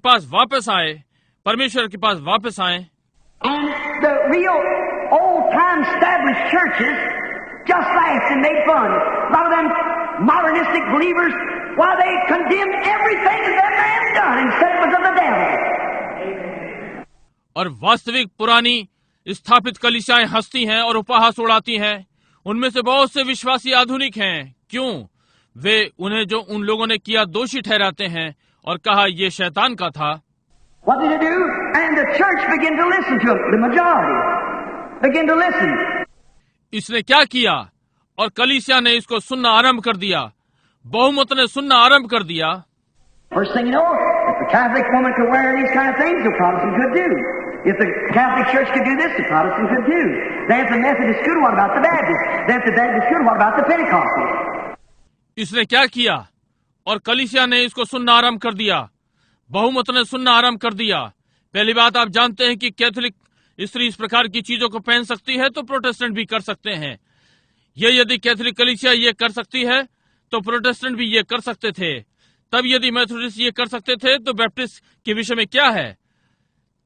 पास वापस आए, परमेश्वर के पास वापस आए। And the real old-time established churches just laughed and made fun. A lot of them modernistic believers, why they condemned everything that man done and said it was of the devil. और वास्तविक पुरानी स्थापित कलीसियाएं हंसती हैं और उपहास उड़ाती हैं। उनमें से बहुत से विश्वासी आधुनिक हैं। क्यों? वे उन्हें जो उन लोगों ने किया दोषी ठहराते हैं और कहा ये शैतान का था। What did they do? And the church began to listen to them. The majority began to listen. इसने क्या किया? और कलीसिया ने इसको सुनना आरंभ कर दिया। बहुमत ने सुनना आरंभ कर दिया। First thing you know, if the Catholic woman could wear these kind of things, the Protestant could do. If the Catholic Church could do this, the Protestant could do. Then if the Methodist could, what about the Baptist? Then if the Baptist could, what about the Pentecostals? इसने क्या किया? और कलीसिया ने इसको सुनना आरंभ कर दिया। बहुमत ने सुनना आरंभ कर दिया। पहली बात, आप जानते हैं कि कैथोलिक स्त्री इस प्रकार की चीजों को पहन सकती है तो प्रोटेस्टेंट भी कर सकते हैं। ये यदि कैथोलिक कलीसिया ये कर सकती है तो प्रोटेस्टेंट भी ये कर सकते थे। तब यदि मेथोडिस्ट ये कर सकते थे तो बैप्टिस्ट के विषय में क्या है?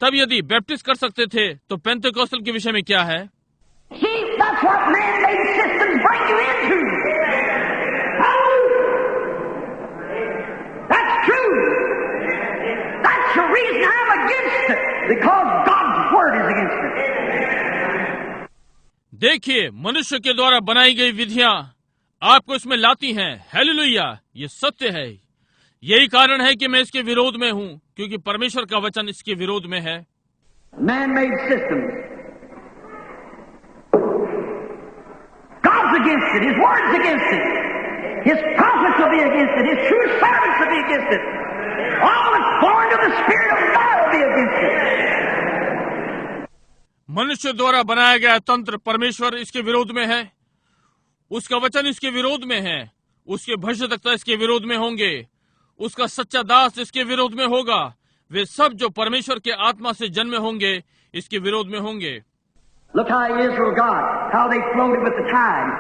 तब यदि बैप्टिस्ट कर सकते थे तो पेंटेकोस्टल के विषय में क्या है? See, that's what man-made systems bring you into. That's true. That's the reason I'm against it, because God's word is against it. देखिए, मनुष्य के द्वारा बनाई गई विधियां आपको इसमें लाती हैं। हालेलुया, ये सत्य है। यही कारण है कि मैं इसके विरोध में हूं, क्योंकि परमेश्वर का वचन इसके विरोध में है। Man-made systems. God's against it. His word's against it. His prophets will be against it. His true servants will be against it. All that's born of the Spirit of God will be against it. मनुष्य द्वारा बनाया गया तंत्र परमेश्वर इसके विरोध में है। उसका वचन इसके विरोध में है। उसके भविष्यद्वक्ता इसके विरोध में होंगे। उसका सच्चा दास इसके विरोध में होगा। वे सब जो परमेश्वर के आत्मा से जन्मे होंगे इसके विरोध में होंगे। Look how Israel got, how they floated with the tide,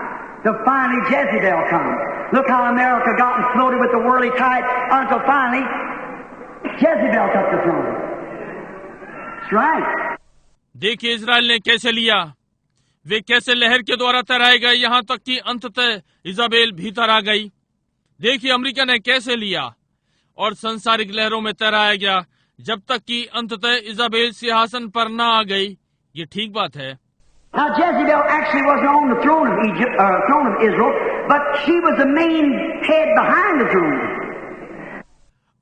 till finally Jezebel comes. Look how America got and floated with the worldly tide until finally Jezebel took the throne. That's right. देखिए Israel ने कैसे लिया, वे कैसे लहर के द्वारा तैराए गए, यहाँ तक कि अंततः इजाबेल भीतर आ गई। देखिए अमेरिका ने कैसे लिया और संसारिक लहरों में तैराया गया, जब तक कि अंततः इजाबेल सिंहासन पर न आ गई। ये ठीक बात है। Now Jezebel actually wasn't on the throne of Egypt, throne of Israel, but she was the main head behind the throne.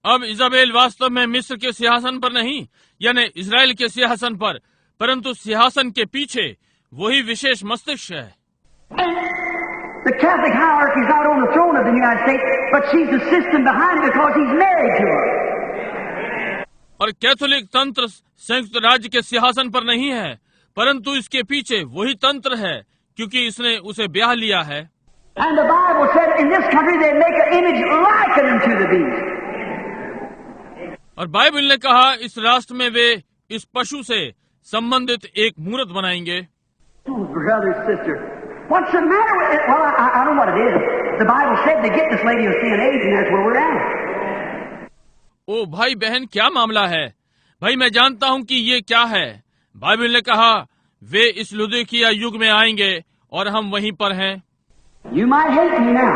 अब इजाबेल वास्तव में मिस्र के सिंहासन पर नहीं, यानी इजराइल के सिंहासन पर, परंतु सिंहासन के पीछे वही विशेष मस्तिष्क है। The Catholic hierarchy is not on the throne of the United States, but she's the system behind it because he's married to her. और कैथोलिक तंत्र संयुक्त राज्य के सिंहासन पर नहीं है, परंतु इसके पीछे वही तंत्र है, क्योंकि इसने उसे ब्याह लिया है। And the Bible said in this country they make an image likened unto the beast. और बाइबल ने कहा इस राष्ट्र में वे इस पशु से संबंधित एक मूर्त बनाएंगे। Oh, brother, sister, what's the matter with it? Well, I don't know what it is. The Bible said to get this lady of sin age, and that's where we're at. ओ भाई बहन, क्या मामला है? भाई मैं जानता हूँ कि ये क्या है। बाइबल ने कहा वे इस लुदीकिया युग में आएंगे और हम वहीं पर हैं। You might hate me now,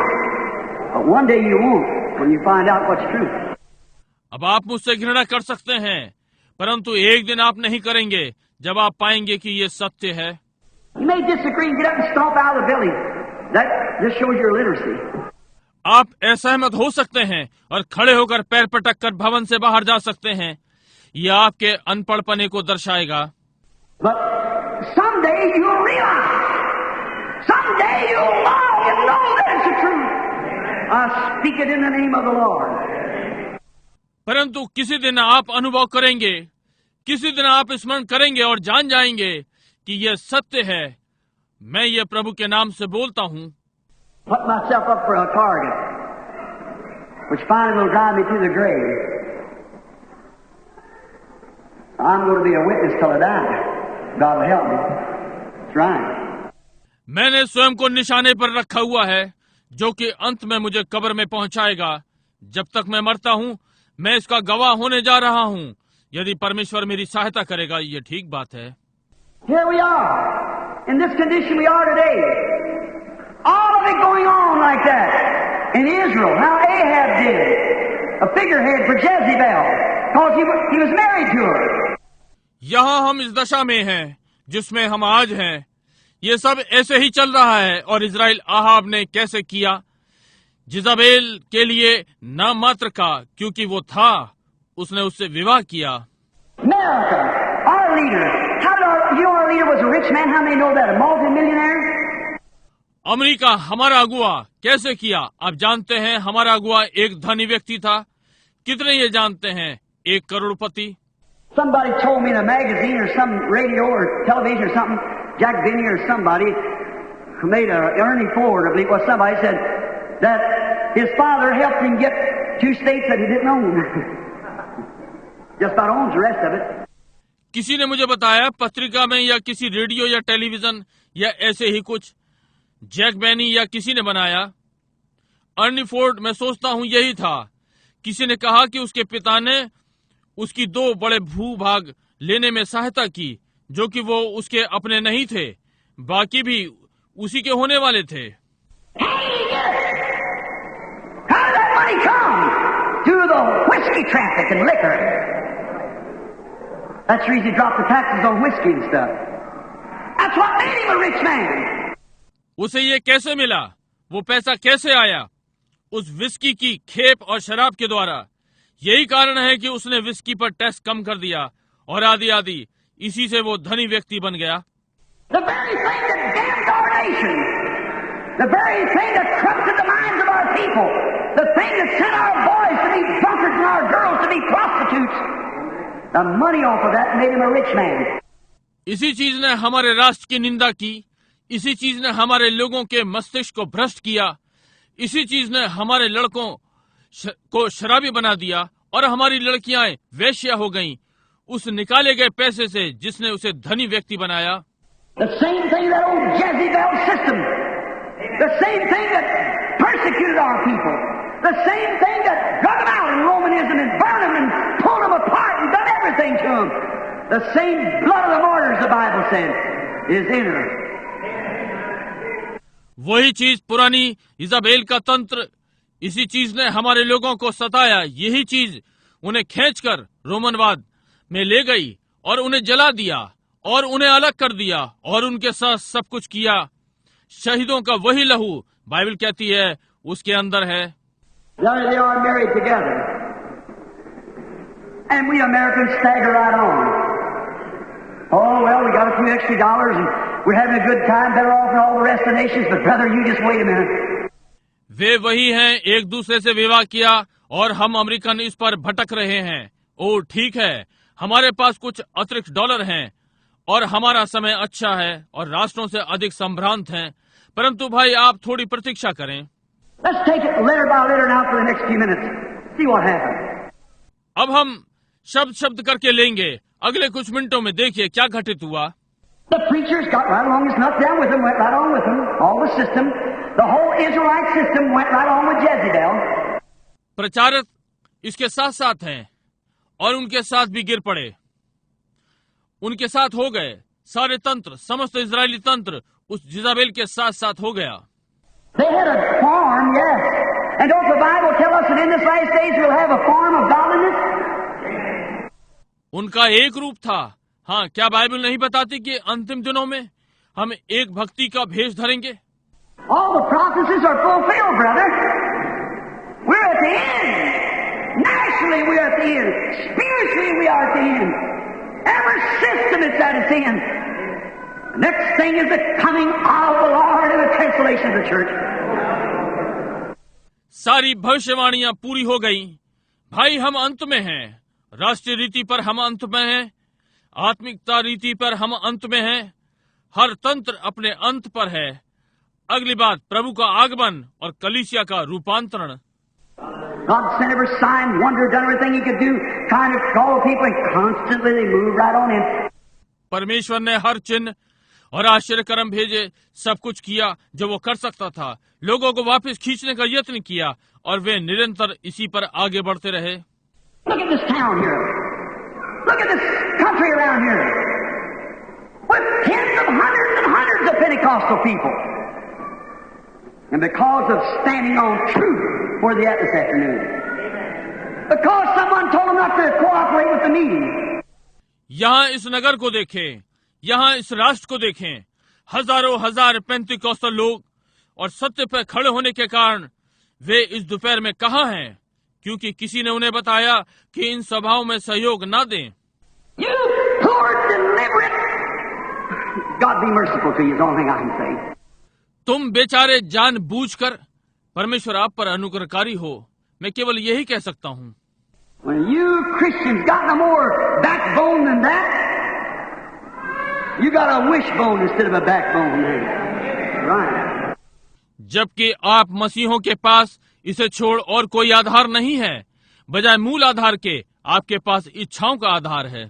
but one day you won't when you find out what's true. अब आप मुझसे घृणा कर सकते हैं, परंतु एक दिन आप नहीं करेंगे जब आप पाएंगे कि ये सत्य है। You may disagree and get up and stomp out of the building. That just shows your illiteracy. आप असहमत हो सकते हैं और खड़े होकर पैर पटक कर भवन से बाहर जा सकते हैं। यह आपके अनपढ़पने को दर्शाएगा। But someday you'll realize. Someday you'll long and know that it's the truth. I speak it in the name of the Lord. परंतु किसी दिन आप अनुभव करेंगे, किसी दिन आप स्मरण करेंगे और जान जाएंगे कि यह सत्य है। मैं ये प्रभु के नाम से बोलता हूँ। Put myself up for a target, which finally will drive me to the grave. I'm going to be a witness till I die. God will help me. That's right. मैंने स्वयं को निशाने पर रखा हुआ है, जो कि अंत में मुझे कब्र में पहुंचाएगा। जब तक मैं मरता हूँ, मैं इसका गवाह होने जा रहा हूं। यदि परमेश्वर मेरी सहायता करेगा, ये ठीक बात है। Here we are. In this condition we are today. All of it going on like that. In Israel, how Ahab did. A figurehead for Jezebel. Because he was married to her. यहाँ हम इस दशा में हैं जिसमें हम आज हैं। ये सब ऐसे ही चल रहा है। और इज़राइल आहाब ने कैसे किया, जिजाबेल के लिए नाम मात्र का, क्योंकि वो था, उसने उससे विवाह किया। America, our leader. How did our leader was a rich man? How many know that? A multi-millionaire? America हमारा अगुआ कैसे किया? आप जानते हैं हमारा अगुआ एक धनी व्यक्ति था। कितने ये जानते हैं? 1 करोड़पति। Somebody told me in a magazine or some radio or television or something, Jack Benny or somebody who made Ernie Ford, I believe, was somebody said that his father helped him get 2 states that he didn't own. Just about owns the rest of it. किसी ने मुझे बताया, पत्रिका में या किसी radio या television या ऐसे ही कुछ, जैक बेनी या किसी ने बनाया। अर्नी फोर्ड, मैं सोचता हूं यही था। किसी ने कहा कि उसके पिता ने उसकी 2 बड़े भूभाग लेने में सहायता की, जो कि वो उसके अपने नहीं थे, बाकी भी उसी के होने वाले थे। How did that money come? Through the whiskey traffic and liquor. That's the reason he dropped the taxes on whiskey and stuff. That's what made him a rich man. उसे ये कैसे मिला? वो पैसा कैसे आया? उस विस्की की खेप और शराब के द्वारा। यही कारण है कि उसने विस्की पर टैक्स कम कर दिया और आदि आदि। इसी से वो धनी व्यक्ति बन गया। The very thing that damned our nation, the very thing that corrupted the minds of our people, the thing that sent our boys to be drunkards and our girls to be prostitutes, the money off of that made him a rich man. इसी चीज ने हमारे राष्ट्र की निंदा की। इसी चीज ने हमारे लोगों के मस्तिष्क को भ्रष्ट किया। इसी चीज ने हमारे लड़कों को शराबी बना दिया और हमारी लड़कियां वेश्या हो गईं, उस निकाले गए पैसे से जिसने उसे धनी व्यक्ति बनाया। The same thing that old Jezebel system, the same thing that persecuted our people, the same thing that drug them out in Romanism and burned them and pulled them apart and done everything to them. The same blood of the martyrs, the Bible said, is in her. वही चीज पुरानी Isabel का तंत्र, इसी चीज ने हमारे लोगों को सताया। यही चीज उन्हें खींचकर रोमनवाद में ले गई और उन्हें जला दिया और उन्हें अलग कर दिया और उनके साथ सब कुछ किया। शहीदों का वही लहू, बाइबल कहती है, उसके अंदर है। There they are married together. And we Americans stagger right on. Oh, well, we got a few extra dollars and we're having a good time, better off than all the rest of the nations, but brother, you just wait a minute. वे वही हैं, एक दूसरे से विवाह किया और हम American इस पर भटक रहे हैं। ओ ठीक है, हमारे पास कुछ अतिरिक्त डॉलर हैं और हमारा समय अच्छा है और राष्ट्रों से अधिक संभ्रांत हैं, परंतु भाई आप थोड़ी प्रतीक्षा करें। Let's take it letter by letter now for the next few minutes. See what happens. अब हम शब्द शब्द करके लेंगे। अगले कुछ मिनटों में देखिए क्या घटित हुआ। The preachers got right along, snuck down with them, went right on with them. All the system, the whole Israelite system went right on with Jezebel. प्रचारक इसके साथ साथ हैं और उनके साथ भी गिर पड़े, उनके साथ हो गए। सारे तंत्र, समस्त इजरायली तंत्र उस जिजाबेल के साथ साथ हो गया। They had a farm, yes. And don't the Bible tell us that in this last days we'll have a farm of godliness? उनका एक रूप था। हाँ, क्या बाइबल नहीं बताती कि अंतिम दिनों में हम एक भक्ति का भेष धरेंगे? All the prophecies are fulfilled, brother. We're at the end. Nationally, we're at the end. Spiritually, we are at the end. Every system is at its end. The next thing is the coming of the Lord and the cancellation of the church. सारी भविष्यवाणियां पूरी हो गई। भाई, हम अंत में हैं। राष्ट्रीय रीति पर हम अंत में हैं। आत्मिकता रीति पर हम अंत में हैं। हर तंत्र अपने अंत पर है। अगली बात प्रभु का आगमन और कलीसिया का रूपांतरण। God sent every sign, wonder, done everything He could do, trying to call people, and constantly they moved right on in. परमेश्वर ने हर चिन्ह और आश्चर्यकर्म भेजे, सब कुछ किया जो वो कर सकता था। लोगों को वापस खींचने का यत्न किया और वे निरंतर इसी पर आगे बढ़ते रहे। Look at this town here. Look at this country around here. With tens of hundreds and hundreds of Pentecostal people. And because of standing on truth for the this afternoon. Because someone told them not to cooperate with the meeting. यहाँ इस नगर को देखें, यहाँ इस राष्ट्र को देखें, हजारों हजार पेंतिकोस्tal लोग और सत्य पर खड़े होने के कारण वे इस दोपहर में कहाँ हैं? क्योंकि किसी ने उन्हें बताया कि इन सभाओं में सहयोग ना दें। You poor deliberate. God be merciful to you is the only thing I can say. तुम बेचारे जानबूझकर परमेश्वर आप पर अनुग्रहकारी हो, मैं केवल यही कह सकता हूँ। When you Christians got no more backbone than that, you got a wishbone instead of a backbone. Right. जबकि आप मसीहों के पास इसे छोड़ और कोई आधार नहीं है, बजाय मूल आधार के आपके पास इच्छाओं का आधार है।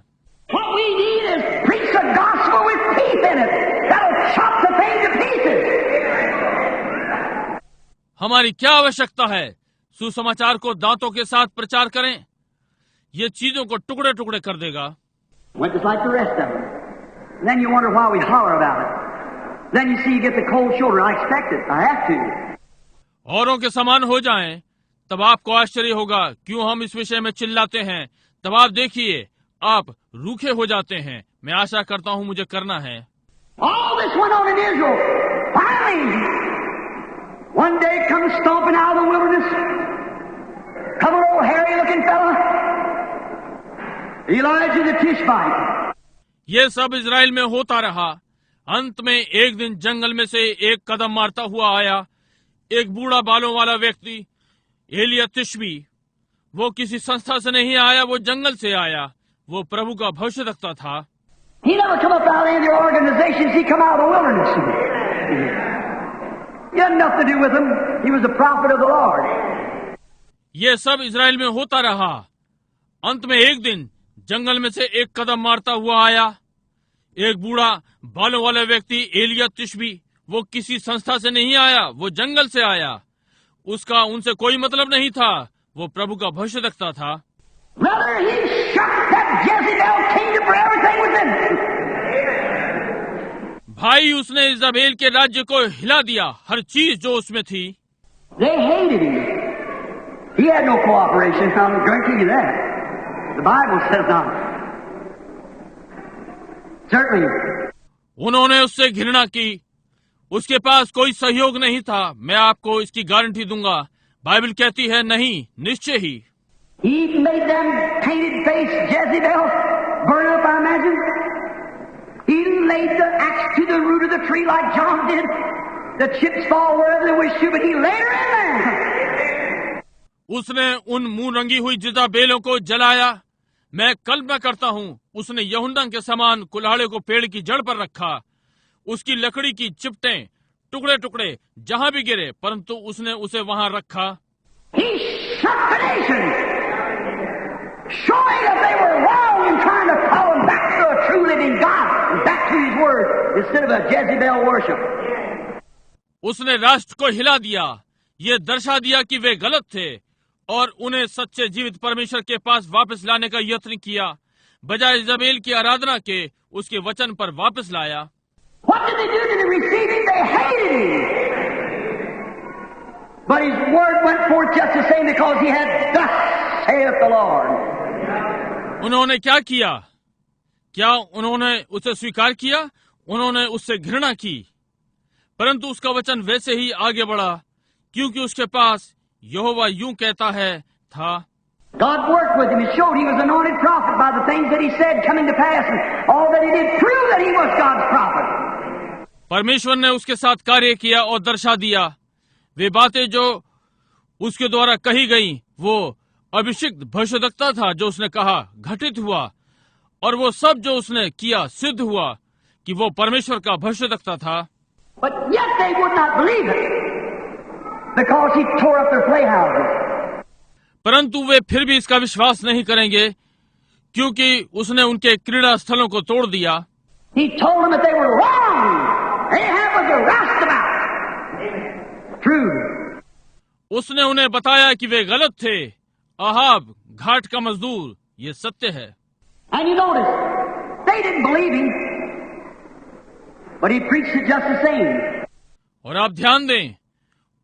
What we need is preach the gospel with teeth in it. That'll chop the thing to pieces. हमारी क्या आवश्यकता है? सुसमाचार को दांतों के साथ प्रचार करें, ये चीजों को टुकड़े टुकड़े कर देगा। Went just like the rest of them. Then you wonder why we holler about it. Then you see you get the cold shoulder. I expect it. I have to. औरों के समान हो जाएं, तब आपको आश्चर्य होगा क्यों हम इस विषय में चिल्लाते हैं। तब आप देखिए, आप रूखे हो जाते हैं। मैं आशा करता हूं मुझे करना है। All this went on in Israel. Finally, one day comes stomping out of the wilderness. Come an old hairy-looking fella. Elijah the Tishbite. ये सब इजराइल में होता रहा। अंत में एक दिन जंगल में से एक कदम मारता हुआ आया एक बूढ़ा बालों वाला व्यक्ति, एलिया तिशबी। वो किसी संस्था से नहीं आया, वो जंगल से आया। वो प्रभु का भविष्यद्वक्ता था। He never come up out of any organizations. He come out of the wilderness. He had nothing to do with them. He was the prophet of the Lord. ये सब इजराइल में होता रहा। अंत में एक दिन जंगल में से एक कदम मारता हुआ आया एक बूढ़ा बालों वाला व्यक्ति, एलिया तिशबी। वो किसी संस्था से नहीं आया, वो जंगल से आया। उसका उनसे कोई मतलब नहीं था। वो प्रभु का भविष्यद्वक्ता था। Brother, he shook that Jezebel kingdom for everything within it. भाई, उसने इज़ाबेल के राज्य को हिला दिया, हर चीज जो उसमें थी। They hated him. He had no cooperation. I'll guarantee you that. The Bible says not. Certainly. उन्होंने उससे घृणा की, उसके पास कोई सहयोग नहीं था। मैं आपको इसकी गारंटी दूंगा। बाइबल कहती है नहीं, निश्चय ही। He made them painted face Jezebel burn up, I imagine. He laid the axe to the root of the tree like John did. The chips fall wherever they wish to, but he laid her in there. उसने उन मुंह रंगी हुई जिज़ाबेलों को जलाया। मैं कल्पना करता हूँ उसने यूहन्ना के समान कुल्हाड़े को पेड़ की जड़ पर रखा। उसकी लकड़ी की चिपटें टुकड़े टुकड़े जहां भी गिरे, परंतु उसने उसे वहां रखा। He shook the nation, showing that they were wrong in trying to call them back to a true living God and back to His Word instead of a Jezebel worship. उसने राष्ट्र को हिला दिया, ये दर्शा दिया कि वे गलत थे और उन्हें सच्चे जीवित परमेश्वर के पास वापस लाने का यत्न किया, बजाय इज़ाबेल की आराधना के उसके वचन पर वापस लाया। What did they do to receive him? They hated him. But his word went forth just the same because he had thus saith the Lord. उन्होंने क्या किया? क्या उन्होंने उसे स्वीकार किया? उन्होंने उससे घृणा की, परंतु उसका वचन वैसे ही आगे बढ़ा क्योंकि उसके पास यहोवा यूं कहता है था। God worked with him and showed he was anointed prophet by the things that he said coming to pass, and all that he did proved that he was God's prophet. परमेश्वर ने उसके साथ कार्य किया और दर्शा दिया। वे बातें जो उसके द्वारा कही गई, वो अभिषिक्त भविष्यद्वक्ता था जो उसने कहा घटित हुआ, और वो सब जो उसने किया सिद्ध हुआ कि वो परमेश्वर का भविष्यद्वक्ता था। But yet they would not believe it because he tore up their playhouses. परंतु वे फिर भी इसका विश्वास नहीं करेंगे क्योंकि उसने उनके क्रीड़ा स्थलों को तोड़ दिया। He told them that they were wrong. Ahab was a roustabout. True. उसने उन्हें बताया कि वे गलत थे। अहाब घाट का मजदूर, ये सत्य है। And you notice, they didn't believe him, but he preached it just the same. और आप ध्यान दें,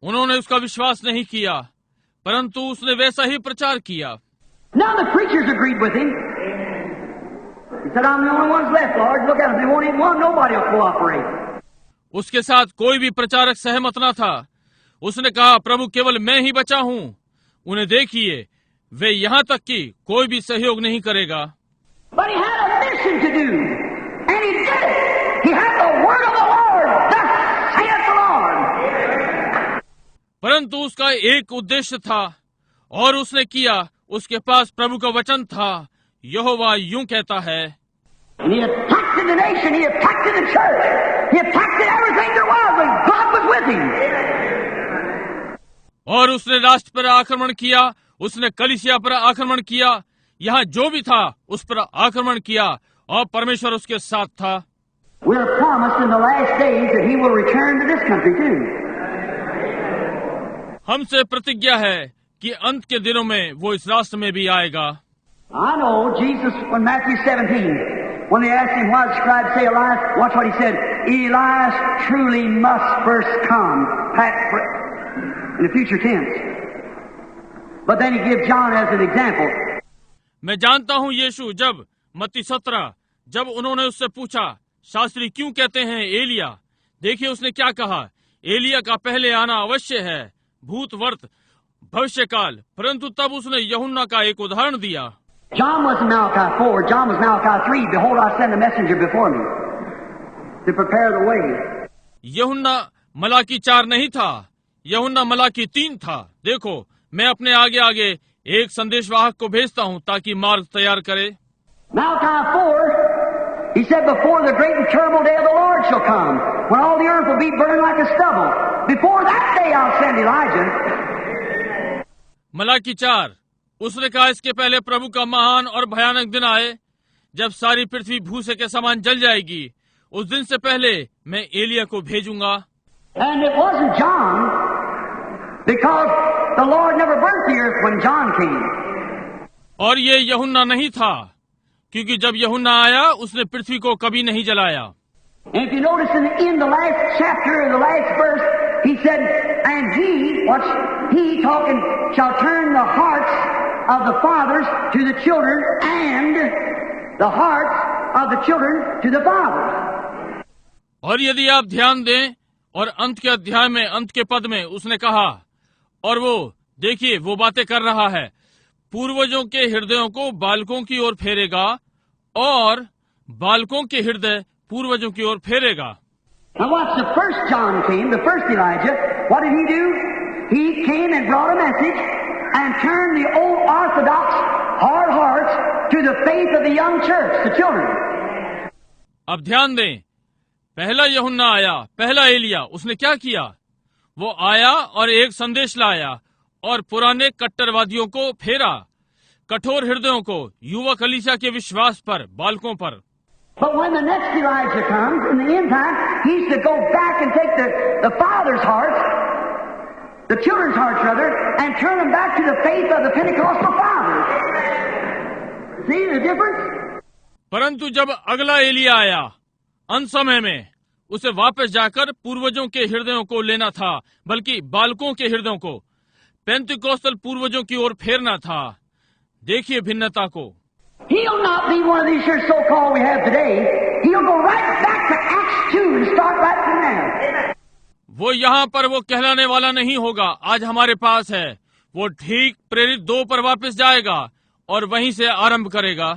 उन्होंने उसका विश्वास नहीं किया, परंतु उसने वैसा ही प्रचार किया। Now the preachers agreed with him. He said, I'm the only ones left, Lord. Look at them. They won't even want nobody will cooperate. उसके साथ कोई भी प्रचारक सहमत न था। उसने कहा, प्रभु केवल मैं ही बचा हूँ, उन्हें देखिए, वे यहाँ तक कि कोई भी सहयोग नहीं करेगा। But he had a mission to do, and he did it. He had the word of the Lord. Thus saith the Lord. परंतु उसका एक उद्देश्य था और उसने किया। उसके पास प्रभु का वचन था, यहोवा यूं कहता है। And he attacked the nation. He attacked the church. He attacked everything there was, and God was with him. और उसने राष्ट्र पर आक्रमण किया, उसने कलीसिया पर आक्रमण किया, यहाँ जो भी था उस पर आक्रमण किया, और परमेश्वर उसके साथ था। We are promised in the last days that he will return to this country too. हमसे प्रतिज्ञा है कि अंत के दिनों में वो इस राष्ट्र में भी आएगा। I know Jesus, when Matthew 17, when they asked him why the scribes say Elias, watch what he said. Elias truly must first come. In the future tense. But then he gives John as an example. मैं जानता हूँ यीशु जब मत्ती 17, जब उन्होंने उससे पूछा, शास्त्री क्यों कहते हैं एलिया, देखिए उसने क्या कहा, एलिया का पहले आना अवश्य है, भूत वर्त भविष्य काल, परंतु तब उसने यूहन्ना का एक उदाहरण दिया। John was in Malachi 4, John was Malachi 3. Behold, I send a messenger before me to prepare the way. यूहन्ना मलाकी 4 नहीं था, यूहन्ना मलाकी 3 था। देखो, मैं अपने आगे आगे एक संदेशवाहक को भेजता हूँ ताकि मार्ग तैयार करे। Malachi 4, he said, before the great and terrible day of the Lord shall come, when all the earth will be burned like a stubble. Before that day I'll send Elijah. Malachi 4, उसने कहा इसके पहले प्रभु का महान और भयानक दिन आए, जब सारी पृथ्वी भूसे के समान जल जाएगी, उस दिन से पहले मैं एलिया को भेजूंगा। And it wasn't John, because the Lord never burnt the earth when John came. और ये यूहन्ना नहीं था, क्योंकि जब यूहन्ना आया उसने पृथ्वी को कभी नहीं जलाया। And if you notice in the last chapter, in the last verse, he said, and he talking, shall turn the hearts of the fathers to the children, and the hearts of the children to the fathers. और यदि आप ध्यान दें, और अंत के अध्याय में अंत के पद में उसने कहा, और वो देखिए वो बातें कर रहा है, पूर्वजों के हृदयों को बालकों की ओर फेरेगा और बालकों के हृदय पूर्वजों की ओर फेरेगा। Now watch, the first John came, the first Elijah, what did he do? He came and brought a message and turned the old orthodox hard hearts to the faith of the young church, the children. अब ध्यान दें, पहला यूहन्ना आया, पहला एलिया, उसने क्या किया? वो आया और एक संदेश लाया और पुराने कट्टरवादियों को फेरा, कठोर हृदयों को युवा कलीसिया के विश्वास पर, बालकों पर। But when the next Elijah comes in the end time, he's to go back and take the father's hearts, the children's hearts rather, and turn them back to the faith of the Pentecostal fathers. See the difference? परंतु जब अगला एलिया आया, अंत समय में उसे वापस जाकर पूर्वजों के हृदयों को लेना था, बल्कि बालकों के हृदयों को पेंतिकोस्तल पूर्वजों की ओर फेरना था। देखिए भिन्नता को। He'll not be one of these here so-called we have today. He'll go right back to Acts 2 and start right from there. वो यहाँ पर वो कहलाने वाला नहीं होगा, आज हमारे पास है। वो ठीक प्रेरित 2 पर वापस जाएगा और वहीं से आरंभ करेगा।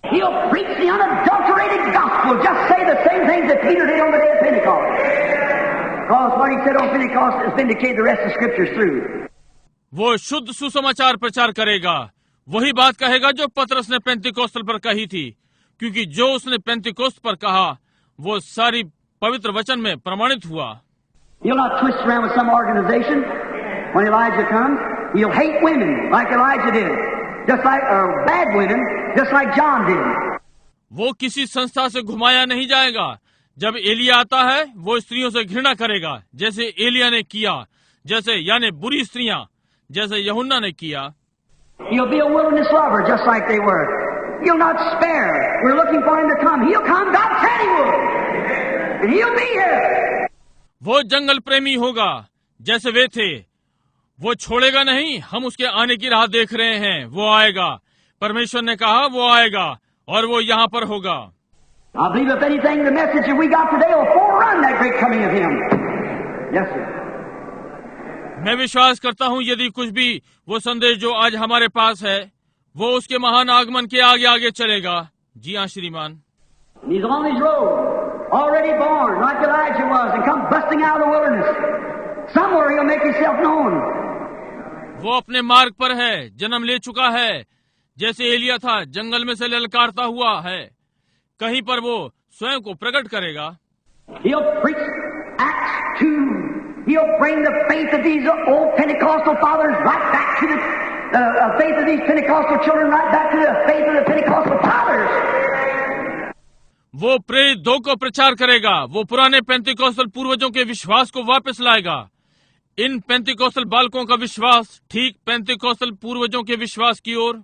He'll preach the unadulterated gospel, just say the same things that Peter did on the day of Pentecost. Because what he said on Pentecost has vindicated the rest of the scriptures through. वो शुद्ध सुसमाचार प्रचार करेगा, वही बात कहेगा जो पतरस ने पेंतिकोस्tal पर कही थी, क्योंकि जो उसने पेंतिकोस्त पर कहा वो सारी पवित्र वचन में प्रमाणित हुआ। He'll not twist around with some organization when Elijah comes. He'll hate women like Elijah did, just like bad women, just like John did. वो किसी संस्था से घुमाया नहीं जाएगा। जब एलिया आता है वो स्त्रियों से घृणा करेगा, जैसे एलिया ने किया, जैसे यानी बुरी स्त्रियां, जैसे यूहन्ना ने किया। He'll be a wilderness lover, just like they were. He'll not spare. We're looking for him to come. He'll come. God said he would. And he'll be here. वो जंगल प्रेमी होगा जैसे वे थे। वो छोड़ेगा नहीं। हम उसके आने की राह देख रहे हैं। वो आएगा। परमेश्वर ने कहा वो आएगा और वो यहाँ पर होगा। I believe if anything, the message that we got today will forerun that great coming of him. Yes, sir. मैं विश्वास करता हूँ यदि कुछ भी वो संदेश जो आज हमारे पास है वो उसके महान आगमन के आगे आगे चलेगा। जी हाँ श्रीमान। He's on his road, already born, like Elijah was, and come busting out of the wilderness. Somewhere he'll make himself known. वो अपने मार्ग पर है, जन्म ले चुका है, जैसे एलिया था, जंगल में से ललकारता हुआ है। कहीं पर वो स्वयं को प्रकट करेगा। He'll preach Acts 2. He'll bring the faith of these old Pentecostal fathers right back to the faith of these Pentecostal children right back to the faith of the Pentecostal fathers. वो प्रेरित 2 को प्रचार करेगा। वो पुराने पेंतिकोस्टल पूर्वजों के विश्वास को वापस लाएगा। इन पेंतिकोस्टल बालकों का विश्वास ठीक पेंतिकोस्टल पूर्वजों के विश्वास की ओर।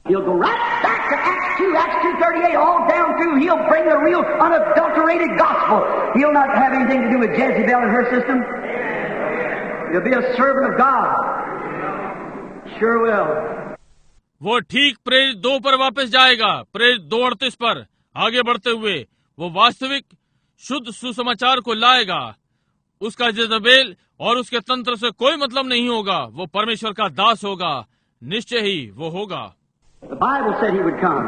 He'll go right back to Acts 2, Acts 2:38, all down through. He'll bring the real unadulterated gospel. He'll not have anything to do with Jezebel and her system. He'll be a servant of God. Sure will. वो ठीक प्रेरित 2 पर वापस जाएगा। प्रेरित 2:38 पर आगे बढ़ते हुए वो वास्तविक शुद्ध सुसमाचार को लाएगा। उसका जेजबेल और उसके तंत्र से कोई मतलब नहीं होगा। वो परमेश्वर का दास होगा। निश्चय ही वो होगा। The Bible said he would come.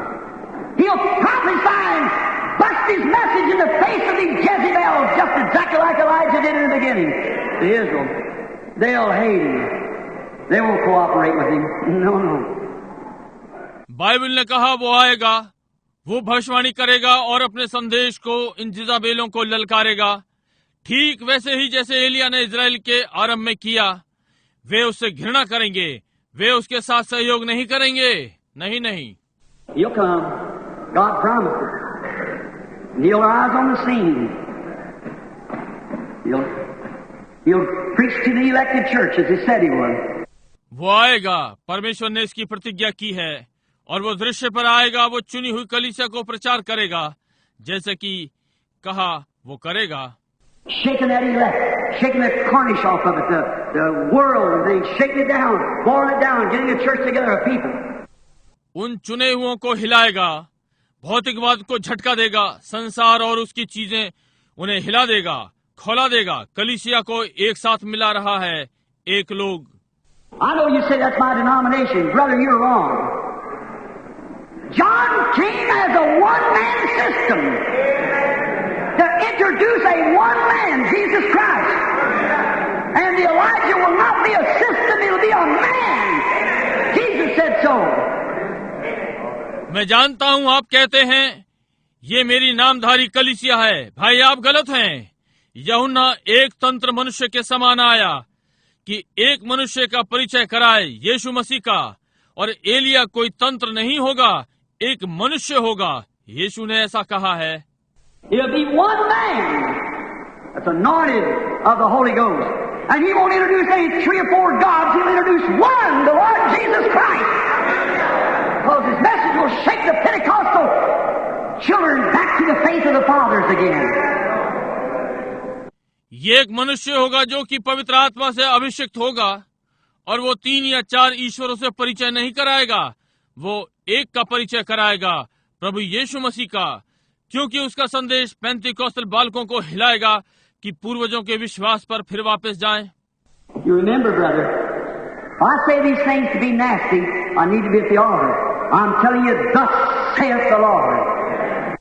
He'll prophesy and bust his message in the face of these Jezebels, just exactly like Elijah did in the beginning to Israel. They'll hate him. They won't cooperate with him. No, no. Bible ने कहा वो आएगा, वो भविष्यवाणी करेगा और अपने संदेश को इन जिजाबेलों को ललकारेगा, ठीक वैसे ही जैसे एलिया ने इजराइल के आरंभ में किया। वे उससे घृणा करेंगे, वे उसके साथ सहयोग नहीं करेंगे। नहीं नहीं। He'll come. God promised it. And he'll rise on the scene. He'll preach to the elected church as he said he would. वो आएगा, परमेश्वर ने इसकी प्रतिज्ञा की है और वो दृश्य पर आएगा। वो चुनी हुई कलीसिया को प्रचार करेगा जैसे कि कहा वो करेगा। Shaking that elect, shaking the cornish off of it, the world, and then shaking it down, boiling it down, getting a church together of people. उन चुने हुओं को हिलाएगा, भौतिकवाद को झटका देगा, संसार और उसकी चीजें उन्हें हिला देगा, खोला देगा। कलीसिया को एक साथ मिला रहा है एक लोग। I know you say that's my denomination. Brother, you're wrong. John came as a one-man system to introduce a one-man, Jesus Christ. And the Elijah will not be a system, it'll be a man. Jesus said so. मैं जानता हूं आप कहते हैं ये मेरी नामधारी कलीसिया है। भाई आप गलत हैं। यूहन्ना एक तंत्र मनुष्य के समान आया कि एक मनुष्य का परिचय कराए, यीशु मसीह का। और एलिया कोई तंत्र नहीं होगा, एक मनुष्य होगा। यीशु ने ऐसा कहा है। He'll be one man that's anointed of the Holy Ghost. And he won't introduce any 3 or 4 gods. He'll introduce one, the Lord Jesus Christ. Because his message will shake the Pentecostal children back to the faith of the fathers again. ये एक मनुष्य होगा जो कि पवित्र आत्मा से अभिषिक्त होगा और वो 3 या 4 ईश्वरों से परिचय नहीं कराएगा। वो एक का परिचय कराएगा, प्रभु यीशु मसीह का, क्योंकि उसका संदेश पेंतिकोस्टल बालकों को हिलाएगा कि पूर्वजों के विश्वास पर फिर वापस जाएं। You remember, brother, if I say these things to be nasty, I need to be at the altar. I'm telling you, thus saith the Lord.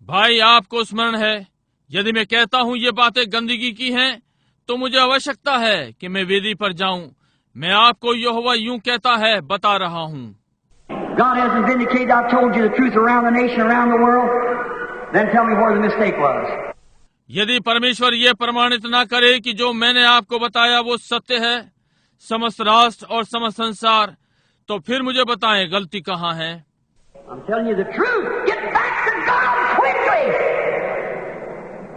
भाई आपको स्मरण है, यदि मैं कहता हूँ ये बातें गंदगी की हैं, तो मुझे आवश्यकता है कि मैं वेदी पर जाऊं। मैं आपको यहोवा यूं कहता है बता रहा हूँ। God hasn't vindicated. I've told you the truth around the nation, around the world. Then tell me where the mistake was. यदि परमेश्वर ये प्रमाणित ना करे कि जो मैंने आपको बताया वो सत्य है, समस्त राष्ट्र और समस्त संसार, तो फिर मुझे बताएं गलती कहाँ है। I'm telling you the truth. Get back to God quickly.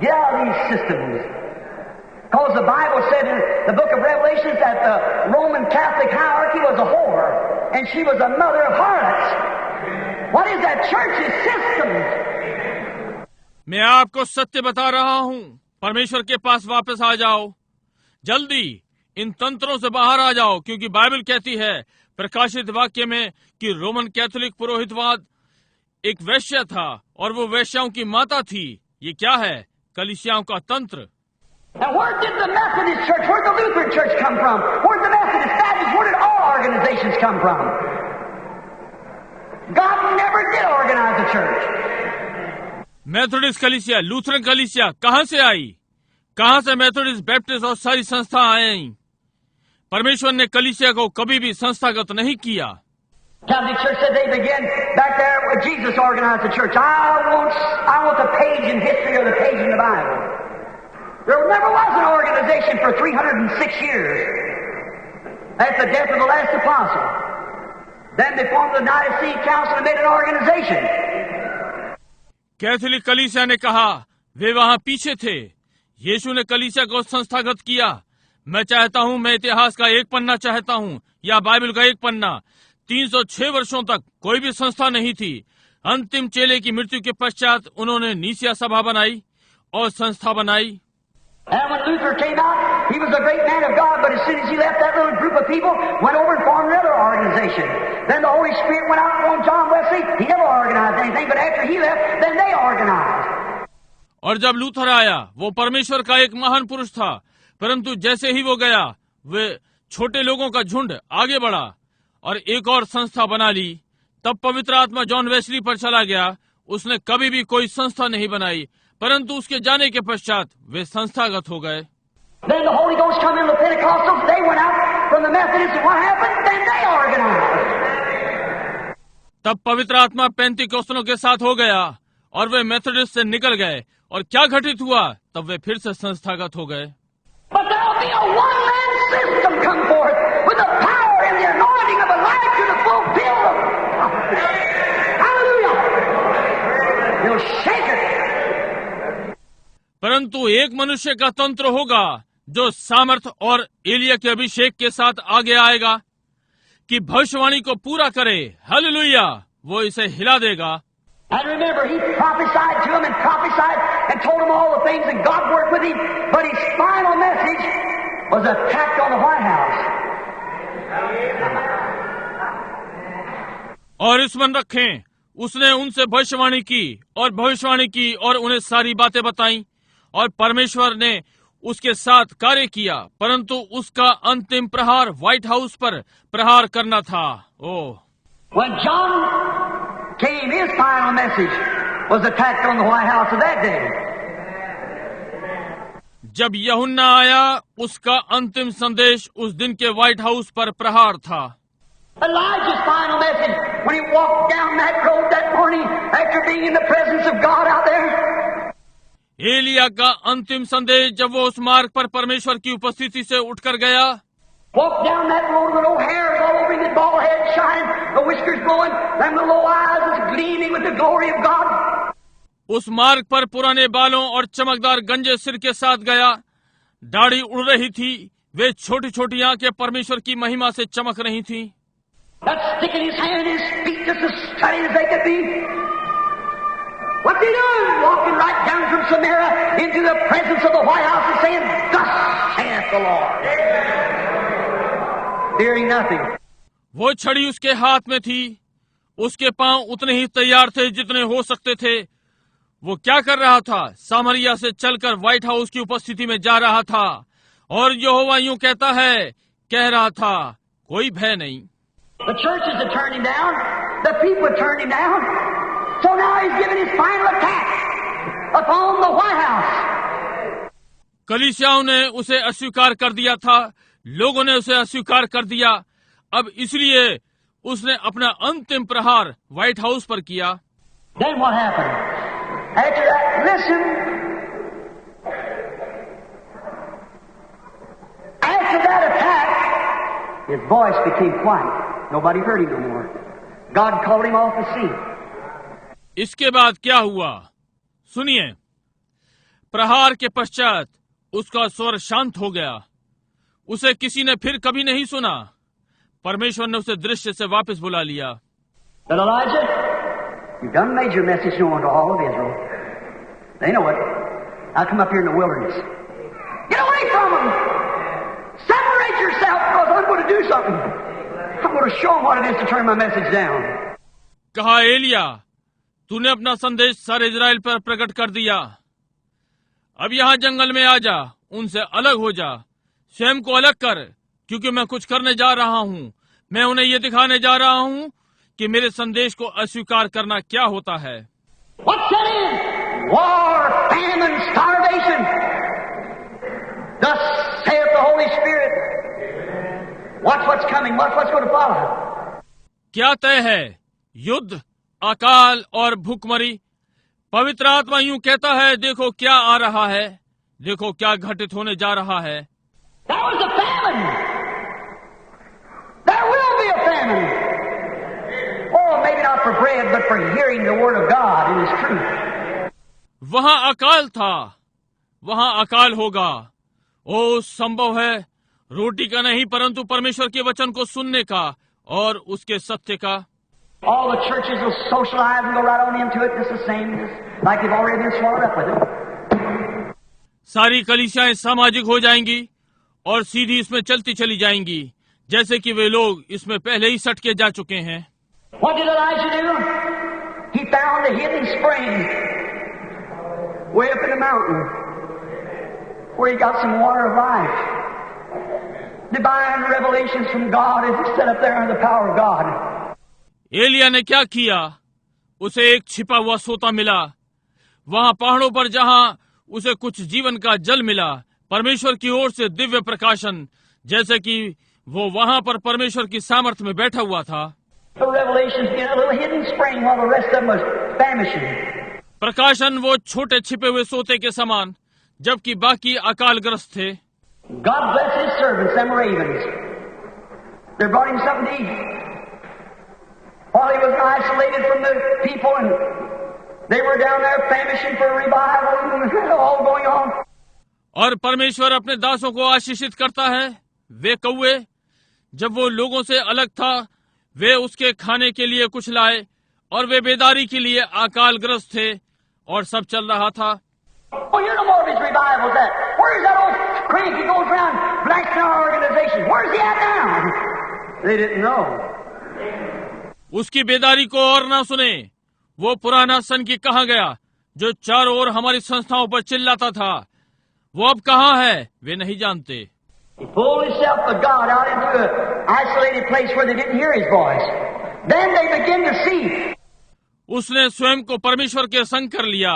Get out of these systems. Because the Bible said in the book of Revelation that the Roman Catholic hierarchy was a whore. and she was a mother of harlots. What is that? Church's systems. मैं आपको सत्य बता रहा हूं, परमेश्वर के पास वापस आ जाओ, जल्दी इन तंत्रों से बाहर आ जाओ, क्योंकि बाइबल कहती है प्रकाशित वाक्य में कि रोमन कैथोलिक पुरोहितवाद एक वैश्य था और वो वैश्याओं की माता थी। ये क्या है? कलीसियाओं का तंत्र। And where did the Methodist Church, where did the Lutheran Church come from? Where did the Methodist, Baptist, where did all organizations come from? God never did organize a church. Methodist कलीसिया, Lutheran कलीसिया कहां से आई? कहां से Methodist, Baptist और सारी संस्था आई? परमेश्वर ने कलीसिया को कभी भी संस्थागत नहीं किया। Catholic Church said they began back there when Jesus organized the church. I want the page in history or the page in the Bible. There never was an organization for 306 years. That's the death of the last apostle. Then they formed the Nicene Council and made an organization. Catholic कलीसिया ने कहा वे वहां पीछे थे। यीशु ने कलीसिया को संस्थागत किया। मैं चाहता हूं, मैं इतिहास का एक पन्ना चाहता हूं या बाइबल का एक पन्ना। 306 वर्षों तक कोई भी संस्था नहीं थी। अंतिम चेले की मृत्यु के पश्चात उन्होंने नीसिया सभा बनाई और संस्था बनाई। And when Luther came out, he was a great man of God, but as soon as he left that little group of people, went over and formed another organization. Then the Holy Spirit went out on John Wesley. He never organized anything, but after he left, then they organized. और जब Luther आया, वो परमेश्वर का एक महान पुरुष था, परंतु जैसे ही वो गया, वे छोटे लोगों का झुंड आगे बढ़ा और एक और संस्था बना ली। तब पवित्र आत्मा जॉन वेस्ली पर चला गया। उसने कभी भी कोई संस्था नहीं बनाई, परंतु उसके जाने के पश्चात वे संस्थागत हो गए। Then the Holy Ghost come in the Pentecostals. They went out from the Methodists. And what happened? Then they organized. तब पवित्र आत्मा पेंतिकोस्तलों के साथ हो गया और वे मेथोडिस्ट से निकल गए। और क्या घटित हुआ? तब वे फिर से संस्थागत हो गए। But there'll be a one-man system come forth with the power and the anointing of Elijah to fulfill them. Hallelujah! He'll shake it. परंतु एक मनुष्य का तंत्र होगा जो सामर्थ और एलिया के अभिषेक के साथ आगे आएगा कि भविष्यवाणी को पूरा करे। हालेलुया! वो इसे हिला देगा। And remember, he prophesied to them and prophesied and told them all the things, and God worked with him. But his final message was attacked on the White House. और स्मरण रखें, उसने उनसे भविष्यवाणी की और उन्हें सारी बातें बताई और परमेश्वर ने उसके साथ कार्य किया, परंतु उसका अंतिम प्रहार व्हाइट हाउस पर प्रहार करना था। ओह! When John came, his final message was attacked on the White House of that day. जब यूहन्ना आया, उसका अंतिम संदेश उस दिन के व्हाइट हाउस पर प्रहार था। Elijah's final message when he walked down that road that morning after being in the presence of God out there. Elia का अंतिम संदेश जब वो उस मार्ग पर परमेश्वर की उपस्थिति से उठकर गया। Walked down that road with no hairs all over him, his bald head shining, the whiskers blowing, them little eyes was gleaming with the glory of God. उस मार्ग पर पुराने बालों और चमकदार गंजे सिर के साथ गया। दाढ़ी उड़ रही थी, वे छोटी छोटी आंखें परमेश्वर की महिमा से चमक रही थीं। That stick in his hand and his feet just as steady as they could be. What's he doing? Walking right down from Samaria into the presence of the White House and saying, "Thus saith the Lord." Fearing nothing. वो छड़ी उसके हाथ में थी, उसके पांव उतने ही तैयार थे जितने हो सकते थे। वो क्या कर रहा था? सामरिया से चलकर व्हाइट हाउस की उपस्थिति में जा रहा था और यहोवा यूं कहता है, कह रहा था, कोई भय नहीं। The churches had turned him down. The people had turned him down. So now he's giving his final attack upon the White House. कलीसियाओं ने उसे अस्वीकार कर दिया था, लोगों ने उसे अस्वीकार कर दिया। अब इसलिए उसने अपना अंतिम प्रहार व्हाइट हाउस पर किया। Then what happened? After that, listen. After that attack, his voice became quiet. Nobody heard him no more. God called him off the scene. इसके बाद क्या हुआ? सुनिए। प्रहार के पश्चात उसका स्वर शांत हो गया। उसे किसी ने फिर कभी नहीं सुना। परमेश्वर ने उसे दृश्य से वापस बुला लिया। But Elijah, you've done made your message known to all of Israel. They know it. Now come up here in the wilderness. Get away from them. Separate yourself because I'm going to do something. I'm going to show them what it is to turn my message down. कहा एलिया, तूने अपना संदेश सारे Israel पर प्रकट कर दिया। अब यहाँ जंगल में आ जा, उनसे अलग हो जा, स्वयं को अलग कर, क्योंकि मैं कुछ करने जा रहा हूँ। मैं उन्हें ये दिखाने जा रहा हूँ कि मेरे संदेश को अस्वीकार करना क्या होता है। What's that in? War, famine, starvation. Thus saith the Holy Spirit. Watch what's coming. Watch what's going to follow. क्या तय है? युद्ध, अकाल और भूखमरी। पवित्र आत्मा यूं कहता है, देखो क्या आ रहा है, देखो क्या घटित होने जा रहा है। That was a famine. There will be a famine. Oh, maybe not for bread, but for hearing the word of God and His truth. वहां अकाल था, वहां अकाल होगा। ओ, संभव है रोटी का नहीं, परंतु परमेश्वर के वचन को सुनने का और उसके सत्य का। All the churches will socialize and go right on into it, just the same, just like they've already been swallowed up with it. सारी कलीसियाएं सामाजिक हो जाएंगी और सीधी इसमें चलती चली जाएंगी, जैसे कि वे लोग इसमें पहले ही सट के जा चुके हैं। What did Elijah do? He found a hidden spring way up in the mountain where he got some water of life. Divine revelations from God as he sat up there under the power of God. Elia ने क्या किया? उसे एक छिपा हुआ सोता मिला वहां पहाड़ों पर, जहां उसे कुछ जीवन का जल मिला, परमेश्वर की ओर से दिव्य प्रकाशन, जैसे कि वो वहां पर परमेश्वर की सामर्थ्य में बैठा हुआ था। The revelations in a little hidden spring while the rest of them was famishing. प्रकाशन वो छोटे छिपे हुए सोते के समान, जबकि बाकी अकालग्रस्त थे। God bless His servants, them ravens. They brought him something to eat. While he was isolated from the people, and they were down there famishing for revival, and all going on. और परमेश्वर अपने दासों को आशीषित करता है। वे कौवे, जब वो लोगों से अलग था, वे उसके खाने के लिए कुछ लाए, और वे बेदारी के लिए अकालग्रस्त थे, और सब चल रहा था। Oh, you know more of his revivals. Where's that old crank who goes around blasting our organization? Where's he at now? They didn't know. उसकी बेदारी को और ना सुने। वो पुराना सन की कहाँ गया, जो चारों ओर हमारी संस्थाओं पर चिल्लाता था? वो अब कहाँ है? वे नहीं जानते। He pulled himself to God out into an isolated place where they didn't hear his voice. Then they begin to see. उसने स्वयं को परमेश्वर के संग कर लिया,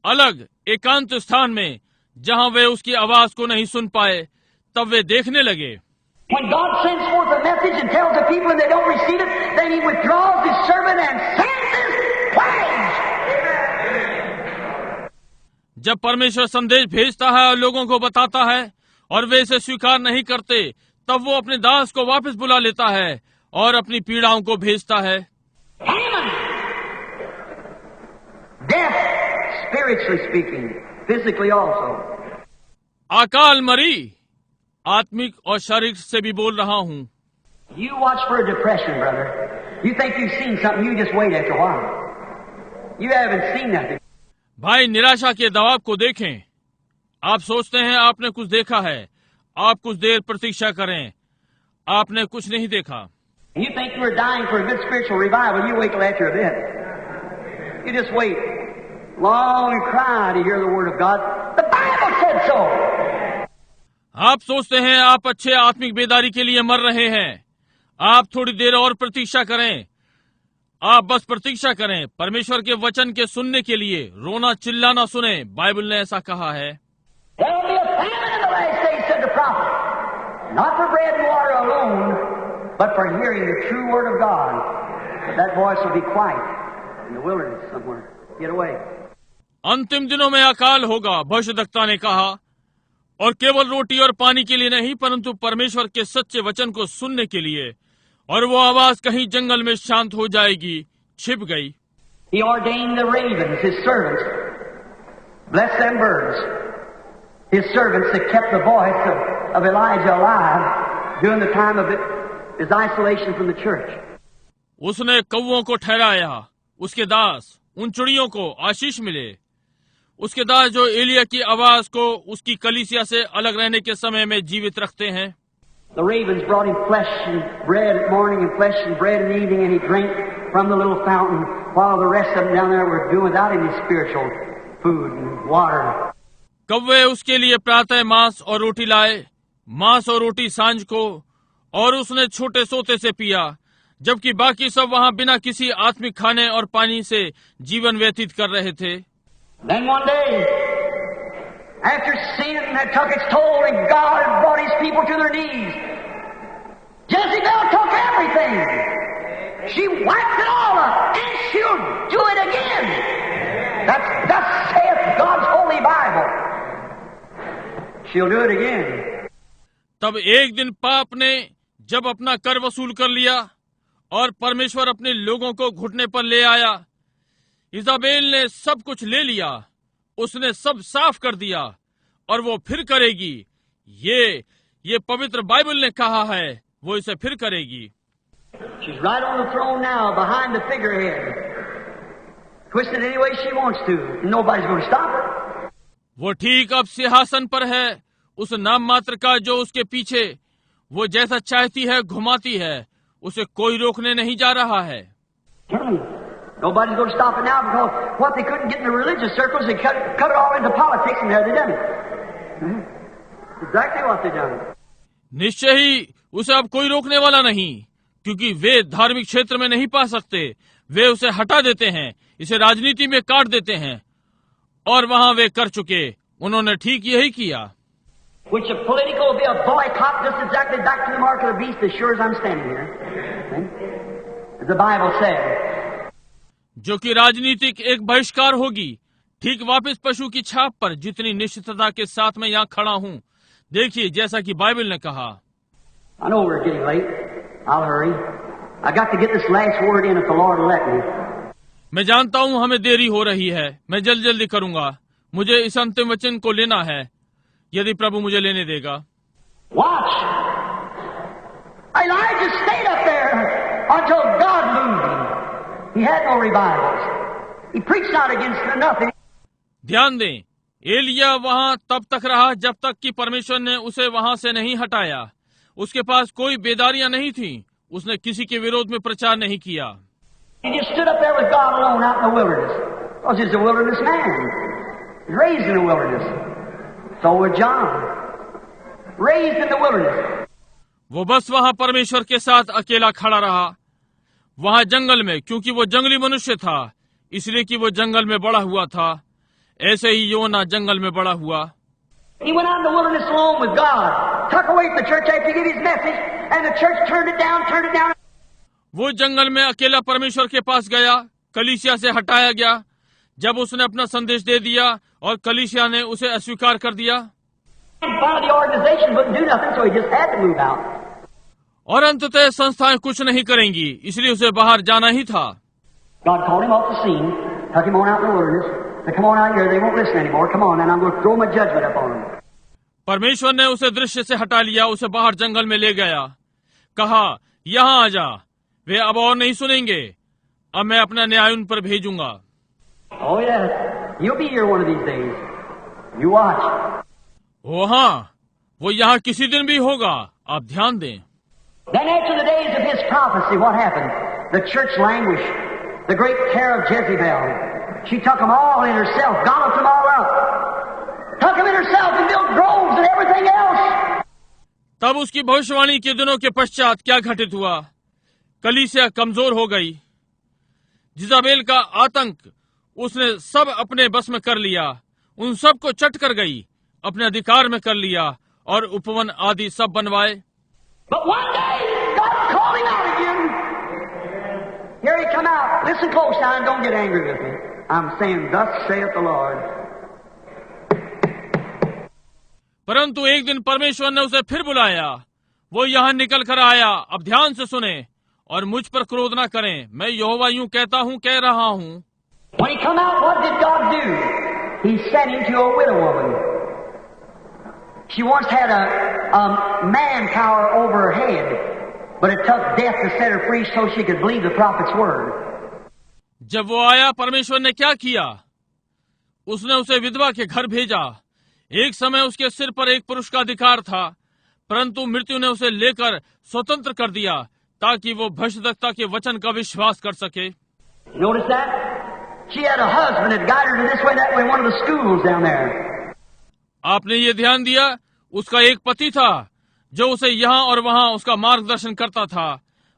अलग एकांत स्थान में, जहां वे उसकी आवाज को नहीं सुन पाए। तब वे देखने लगे। When God sends forth a message and tells the people and they don't receive it, then He withdraws His servant and sends His plagues. जब परमेश्वर संदेश भेजता है और लोगों को बताता है और वे इसे स्वीकार नहीं करते, तब वो अपने दास को वापस बुला लेता है और अपनी पीड़ाओं को भेजता है। Famine, death, spiritually speaking, physically also. अकाल मरी, आत्मिक और शारीरिक से भी बोल रहा हूँ। You watch for a depression, brother. You think you've seen something, you just wait after a while. You haven't seen nothing. भाई, निराशा के दबाव को देखें। आप सोचते हैं आपने कुछ देखा है। आप कुछ देर प्रतीक्षा करें, आपने कुछ नहीं देखा। You think you were dying for a good spiritual revival, you wait till after a bit. You just wait long and cry to hear the word of God. The Bible said so. आप सोचते हैं आप अच्छे आत्मिक बेदारी के लिए मर रहे हैं। आप थोड़ी देर और प्रतीक्षा करें। आप बस प्रतीक्षा करें, परमेश्वर के वचन के सुनने के लिए। रोना चिल्लाना सुने, बाइबल ने ऐसा कहा है। There will be a famine in the last days, said the prophet. Not for bread and water alone, but for hearing the true word of God. But that voice will be quiet in the wilderness somewhere. Get away. अंतिम दिनों में अकाल होगा, भविष्यद्वक्ता ने कहा, और केवल रोटी और पानी के लिए नहीं, परंतु परमेश्वर के सच्चे वचन को सुनने के लिए। और वो आवाज कहीं जंगल में शांत हो जाएगी, छिप गई। He ordained the ravens, His servants. Bless them birds. His servants that kept the voice of Elijah alive during the time of his isolation from the church. उसने कौवों को ठहराया, उसके दास उन चिड़ियों को आशीष मिले, उसके दास जो एलिया की आवाज को उसकी कलीसिया से अलग रहने के समय में जीवित रखते हैं। The ravens brought him flesh and bread at morning and flesh and bread in the evening, and he drank from the little fountain, while the rest of them down there were doing without any spiritual food and water. कौवे उसके लिए प्रातः मांस और रोटी लाए, मांस और रोटी सांझ को, और उसने छोटे सोते से पिया, जबकि बाकी सब वहां बिना किसी आत्मिक खाने और पानी से जीवन व्यतीत कर रहे थे। Then one day, after sin had took its toll and God had brought his people to their knees, Jezebel took everything. She wiped it all up, and she'll do it again. That's thus saith God's holy Bible. She'll do it again. तब एक दिन पाप ने जब अपना कर वसूल कर लिया और परमेश्वर अपने लोगों को घुटने पर ले आया, इजाबेल ने सब कुछ ले लिया, उसने सब साफ कर दिया, और वो फिर करेगी। ये पवित्र बाइबल ने कहा है, वो इसे फिर करेगी। She's right on the throne now, behind the figurehead, twisting it any way she wants to. Nobody's going to stop her. वो ठीक अब सिंहासन पर है, उस नाम मात्र का जो उसके पीछे, वो जैसा चाहती है घुमाती है, उसे कोई रोकने नहीं जा रहा है। Nobody's going to stop it now, because what they couldn't get in the religious circles, they cut it all into politics, and there they done it. Exactly what they done. निश्चय ही उसे अब कोई रोकने वाला नहीं, क्योंकि वे धार्मिक क्षेत्र में नहीं पा सकते, वे उसे हटा देते हैं, इसे राजनीति में काट देते हैं, और वहां वे कर चुके, उन्होंने ठीक यही किया। Which a political will be a boycott, just exactly back to the mark of the beast, as sure as I'm standing here. As the Bible says. जो कि राजनीतिक एक बहिष्कार होगी, ठीक वापस पशु की छाप पर, जितनी निश्चितता के साथ मैं यहाँ खड़ा हूँ। देखिए, जैसा कि बाइबल ने कहा। I know we're getting late. I'll hurry. I got to get this last word in if the Lord will let me. मैं जानता हूँ हमें देरी हो रही है, मैं जल्दी करूंगा, मुझे इस अंतिम वचन को लेना है, यदि प्रभु मुझे लेने देगा। Watch. Elijah stayed up there until God moved him. He had no revivals. He preached not against nothing. ध्यान दें, एलिया वहां तब तक रहा जब तक कि परमेश्वर ने उसे वहां से नहीं हटाया। उसके पास कोई बेदारियां नहीं थी, उसने किसी के विरोध में प्रचार नहीं किया। He just stood up there with God alone out in the wilderness. Because he's a wilderness man. He's raised in the wilderness. So was John. Raised in the wilderness. वो बस वहां परमेश्वर के साथ अकेला खड़ा रहा, वहां जंगल में, क्योंकि वो जंगली मनुष्य था, इसलिए कि वो जंगल में बड़ा हुआ था। ऐसे ही योना जंगल में बड़ा हुआ। He went out in the wilderness alone with God, tuck away from the church after he gave his message, and the church turned it down. वो जंगल में अकेला परमेश्वर के पास गया, कलीसिया से हटाया गया, जब उसने अपना संदेश दे दिया और कलीसिया ने उसे अस्वीकार कर दिया। And finally the organization wouldn't do nothing, so he just had to move out. और अंततः संस्थाएं कुछ नहीं करेंगी, इसलिए उसे बाहर जाना ही था। God called him off the scene, took him on out in the wilderness. They come on out here, they won't listen anymore. Come on, and I'm going to throw my judgment up on them. परमेश्वर ने उसे दृश्य से हटा लिया, उसे बाहर जंगल में ले गया, कहा यहाँ आ जा, वे अब और नहीं सुनेंगे, अब मैं अपना न्याय उन पर भेजूंगा। Oh yes, you'll be here one of these days. You watch. ओ हाँ, वो यहाँ किसी दिन भी होगा, आप ध्यान दें। Then after the days of his prophecy, what happened? The church languished. The great terror of Jezebel. She took them all in herself, golloped them all up. Took them in herself and built groves and everything else. तब उसकी भविष्यवाणी के दिनों के पश्चात क्या घटित हुआ? कलीसिया कमजोर हो गई। जिजाबेल का आतंक उसने सब अपने बस में कर लिया, उन सब को चट कर गई, अपने अधिकार में कर लिया और उपवन आदि सब बनवाए। But one day, God called him out again. Here he come out. Listen close now and don't get angry with me. I'm saying, thus saith the Lord. परंतु एक दिन परमेश्वर ने उसे फिर बुलाया, वो यहाँ निकल कर आया। अब ध्यान से सुने और मुझ पर क्रोध ना करें, मैं यहोवा यूं कहता हूँ, कह रहा हूँ। When he come out, what did God do? He sent him to a widow woman. She once had a man power over her head, But it took death to set her free so she could believe the prophet's word. जब वो आया, परमेश्वर ने क्या किया? उसने उसे विधवा के घर भेजा। एक समय उसके सिर पर एक पुरुष का अधिकार था, परंतु मृत्यु ने उसे लेकर स्वतंत्र कर दिया ताकि वो भविष्यद्वक्ता के वचन का विश्वास कर सके। Notice that? She had a husband that guided her this way, that way, one of the schools down there. आपने ये ध्यान दिया? उसका एक पति था जो उसे यहाँ और वहाँ उसका मार्गदर्शन करता था,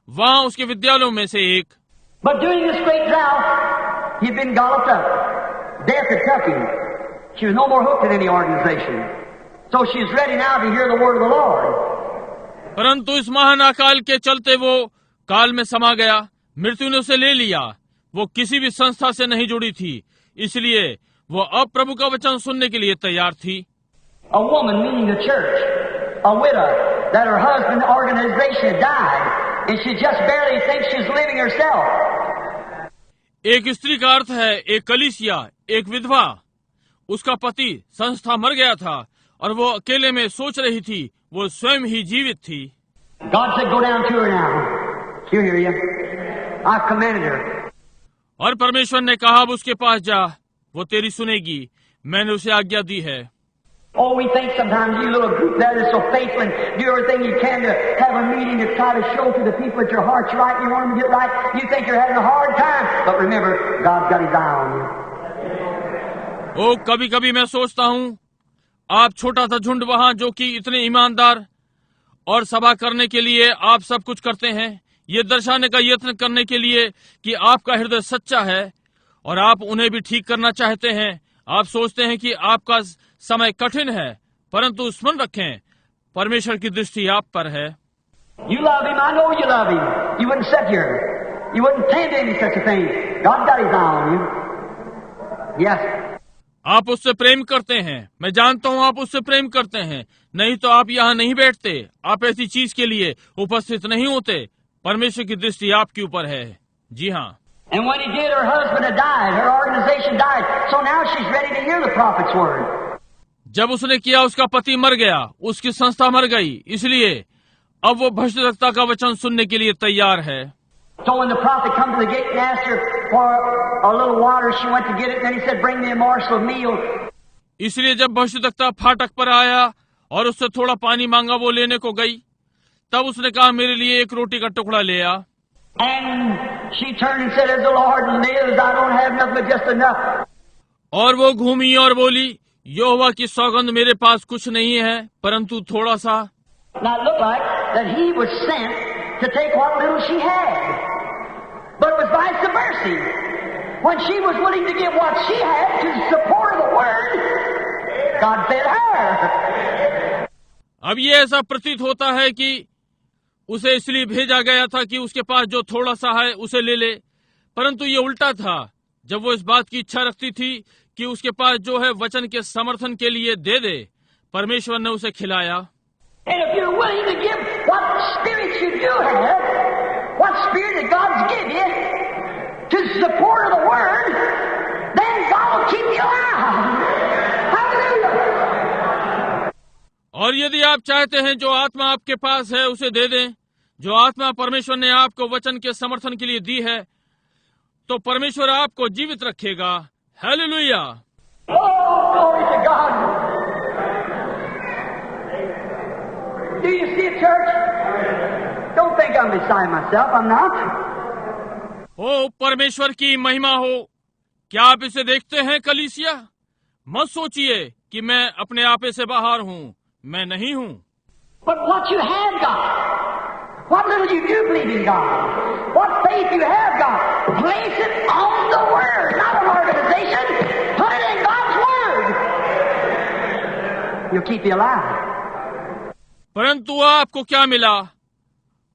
वहाँ उसके विद्यालयों में से एक। But during this great drought, he'd been galloped up. Death had took him. She was no more hooked in any organization. So she's ready now to hear the word of the Lord. परंतु इस महान अकाल के चलते वो काल में समा गया, मृत्यु ने उसे ले लिया। वो किसी भी संस्था से नहीं जुड़ी थी, इसलिए वो अब प्रभु का वचन सुनने के लिए तैयार थी। A woman meaning the church, a widow, that her husband's organization had died, and she just barely thinks she's living herself. एक स्त्री का अर्थ है एक कलीसिया, एक विधवा। उसका पति संस्था मर गया था और वो अकेले में सोच रही थी वो स्वयं ही जीवित थी। God said, "Go down to her now. She'll hear you. I've commanded her." और परमेश्वर ने कहा अब उसके पास जा, वो तेरी सुनेगी, मैंने उसे आज्ञा दी है। Oh, we think sometimes you little group that is so faithful and do everything you can to have a meeting to try to show to the people that your heart's right and you want them to get right. You think you're having a hard time, but remember, God's got His eye on you. ओ कभी कभी मैं सोचता हूँ आप छोटा सा झुंड वहाँ जो कि इतने ईमानदार और सभा करने के लिए आप सब कुछ करते हैं, ये दर्शाने का यत्न करने के लिए कि आपका हृदय सच्चा है और आप उन्हें भी ठीक करना चाहते हैं। आप सोचते हैं कि आपका समय कठिन है, परंतु स्मरण रखें परमेश्वर की दृष्टि आप पर है। You love Him, I know you love Him. You wouldn't sit here. You wouldn't tend to any such a thing. God got His eye on you. Yes. आप उससे प्रेम करते हैं, मैं जानता हूँ आप उससे प्रेम करते हैं, नहीं तो आप यहाँ नहीं बैठते, आप ऐसी चीज के लिए उपस्थित नहीं होते। परमेश्वर की दृष्टि आपके ऊपर है। जी हाँ। And when He did, her husband had died, her organization died, so now she's ready to hear the prophet's word. जब उसने किया उसका पति मर गया, उसकी संस्था मर गई, इसलिए अब वो भविष्यद्वक्ता का वचन सुनने के लिए तैयार है। So when the prophet come to the gate and asked her for a little water, she went to get it. Then he said, "Bring me a morsel of meal." इसलिए जब भविष्यद्वक्ता फाटक पर आया और उससे थोड़ा पानी मांगा, वो लेने को गई, तब उसने कहा मेरे लिए एक रोटी का टुकड़ा ले आ। And she turned and said, "As the Lord lives, I don't have nothing but just enough." और वो घूमी और बोली, यहोवा की सौगंध मेरे पास कुछ नहीं है परंतु थोड़ा सा। Now it looked like that he was sent to take what little she had, but it was vice versa. When she was willing to give what she had to the support of the word, God fed her. अब ये ऐसा प्रतीत होता है कि उसे इसलिए भेजा गया था कि उसके पास जो थोड़ा सा है उसे ले ले, परंतु ये उल्टा था। जब वो इस बात की इच्छा रखती थी कि उसके पास जो है वचन के समर्थन के लिए दे दे, परमेश्वर ने उसे खिलाया। And if you're willing to give what spirit you do have, what spirit that God's given you to the support of the word, then God will keep you alive. Hallelujah. और यदि आप चाहते हैं जो आत्मा आपके पास है उसे दे दें, जो आत्मा परमेश्वर ने आपको वचन के समर्थन के लिए दी है, तो परमेश्वर आपको जीवित रखेगा। Hallelujah. Oh, glory to God. Do you see it, church? Don't think I'm beside myself. I'm not. ओ परमेश्वर की महिमा हो। क्या आप इसे देखते हैं कलीसिया? मत सोचिए कि मैं अपने आपे से बाहर हूँ, मैं नहीं हूँ। But what you have got, what little you do believe in God, what faith you have got, place it on the Word, not an organization. Put it in God's Word. You'll keep you alive. परंतु आपको क्या मिला?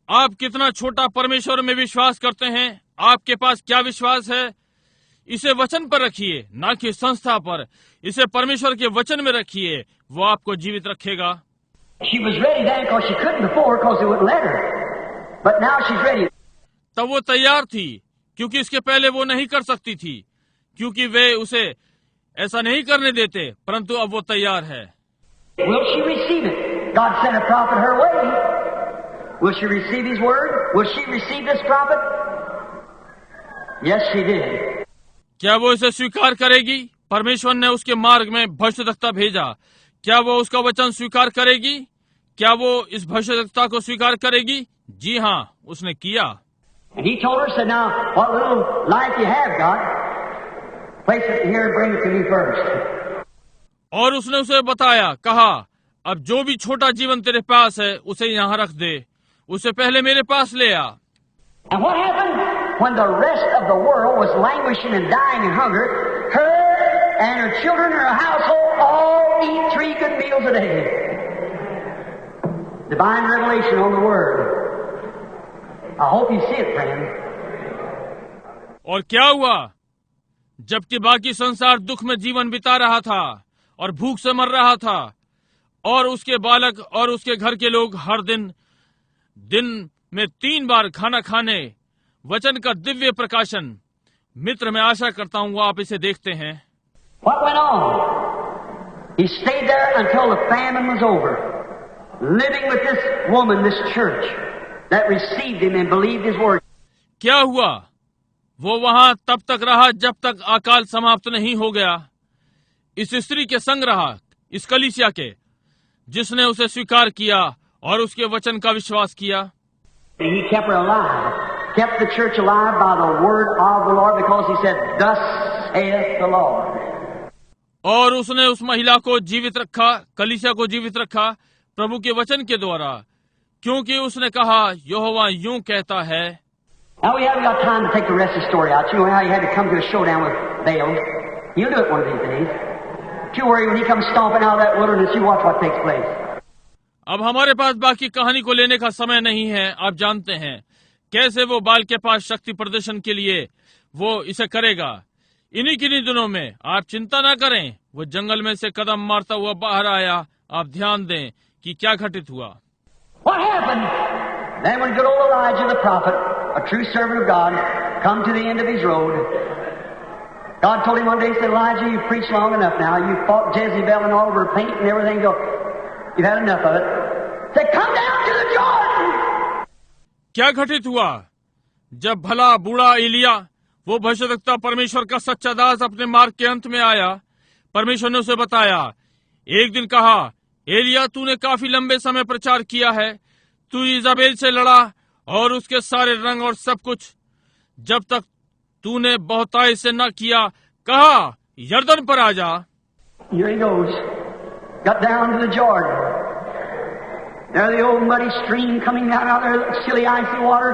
आप कितना छोटा परमेश्वर में विश्वास करते हैं। आपके पास क्या विश्वास है? इसे वचन पर रखिए, ना कि संस्था पर। इसे परमेश्वर के वचन में रखिए, वो आपको जीवित रखेगा। She was ready then because she couldn't before because they wouldn't let her. But now she's ready. तब वो तैयार थी, क्योंकि इसके पहले वो नहीं कर सकती थी, क्योंकि वे उसे ऐसा नहीं करने देते, परंतु अब वो तैयार है। Will she receive it? God sent a prophet her way. Will she receive his word? Will she receive this prophet? Yes, she did. क्या वो इसे स्वीकार करेगी? परमेश्वर ने उसके मार्ग में भविष्यद्वक्ता भेजा। क्या वो उसका वचन स्वीकार करेगी? क्या वो इस भविष्यद्वक्ता को स्वीकार करेगी? जी हाँ, उसने किया। And he told her, said, now, what little life you have got, place it here and bring it to me first. और उसने उसे बताया, कहा, अब जो भी छोटा जीवन तेरे पास है उसे यहाँ रख दे, उसे पहले मेरे पास ले आ। And what happened? When the rest of the world was languishing and dying in hunger, her and her children and her household all eat 3 good meals a day. Divine revelation on the Word. I hope you see it, friend. और क्या हुआ? जबकि बाकी संसार दुख में जीवन बिता रहा था और भूख से मर रहा था, और उसके बालक और उसके घर के लोग हर दिन में 3 बार खाना खाने, वचन का दिव्य प्रकाशन। मित्र, मैं आशा करता हूँ आप इसे देखते हैं। What went on? He stayed there until the famine was over, living with this woman, this church, that received him and believed his word. क्या हुआ? वो वहां तब तक रहा जब तक अकाल समाप्त नहीं हो गया। इस स्त्री के संग रहा, इस कलीसिया के, जिसने उसे स्वीकार किया और उसके वचन का विश्वास किया। He kept her alive, kept the church alive by the word of the Lord, because he said, "Thus saith the Lord." और उसने उस महिला को जीवित रखा, कलीसिया को जीवित रखा प्रभु के वचन के द्वारा, क्योंकि उसने कहा, यहोवा यूं कहता है। Now we haven't got time to take the rest of the story out. You know how he had to come to a showdown with Baal. He'll do it one of these days. Don't you worry, when he comes stomping out of that wilderness, you watch what takes place. अब हमारे पास बाकी कहानी को लेने का समय नहीं है। आप जानते हैं कैसे वो बाल के पास शक्ति प्रदर्शन के लिए वो इसे करेगा। इन्हीं किन्हीं दिनों में आप चिंता ना करें, वो जंगल में से कदम मारता हुआ बाहर आया। आप ध्यान दें कि क्या घटित हुआ। What happened? Then when good old Elijah the prophet, a true servant of God, come to the end of his road, God told him one day, he said, Elijah, you've preached long enough now. You've fought Jezebel and all over her paint and everything. You've had enough of it. Say, come down to the Jordan. क्या घटित हुआ? जब भला बूढ़ा एलिया, वो भविष्यद्वक्ता परमेश्वर का सच्चा दास, अपने मार्ग के अंत में आया, परमेश्वर ने उसे बताया, एक दिन कहा, एलिया, तूने काफी लंबे समय प्रचार किया है, तू इजाबेल से लड़ा और उसके सारे रंग और सब कुछ, जब तक तूने बहुताई से न किया, कहा, यरदन पर आ जा। Here he goes. Got down to the Jordan. There the old muddy stream coming down out there, silly icy water,